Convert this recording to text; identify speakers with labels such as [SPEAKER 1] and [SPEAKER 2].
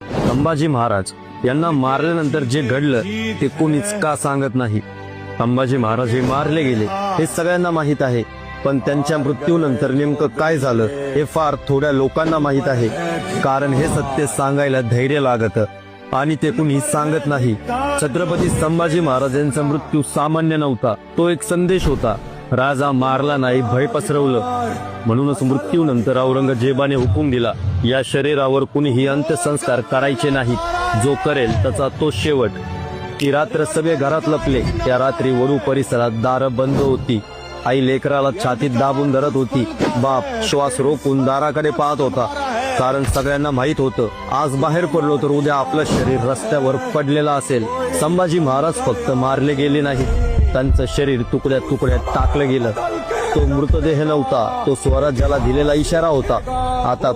[SPEAKER 1] संभाजी महाराज यांना मारल्यानंतर जे घडलं ते कोणीच का सांगत नाही. संभाजी महाराज हे मारले गेले हे सगळ्यांना माहित आहे, पण त्यांच्या मृत्यूनंतर नेमकं काय झालं हे फार थोड्या लोकांना माहित आहे. कारण हे सत्य सांगायला धैर्य लागतं आणि ते कुणी सांगत नाही. छत्रपती संभाजी महाराज यांचा मृत्यू सामान्य नव्हता, तो एक संदेश होता. राजा मारला नाही, भय पसरवलं. म्हणूनच मृत्यूनंतर औरंगजेबाने हुकूम दिला, या शरीरावर कुणीही अंत्यसंस्कार करायचे नाहीत. जो करेल त्याचा तो शेवट. ती रात्र सगळे घरात लपले. त्या रात्री वडू परिसरात दारं बंद होती. आई लेकराला छातीत दाबून धरत होती. बाप श्वास रोखून दाराकडे पाहत होता, कारण सगळ्यांना माहित होतं आज बाहेर पडलो तर उद्या आपलं शरीर रस्त्यावर पडलेलं असेल. संभाजी महाराज फक्त मारले गेले नाही, त्यांचं शरीर तुकड्यात तुकड्यात टाकलं गेलं. तो मृतदेह नव्हता, तो स्वराज्याला दिलेला इशारा होता. आता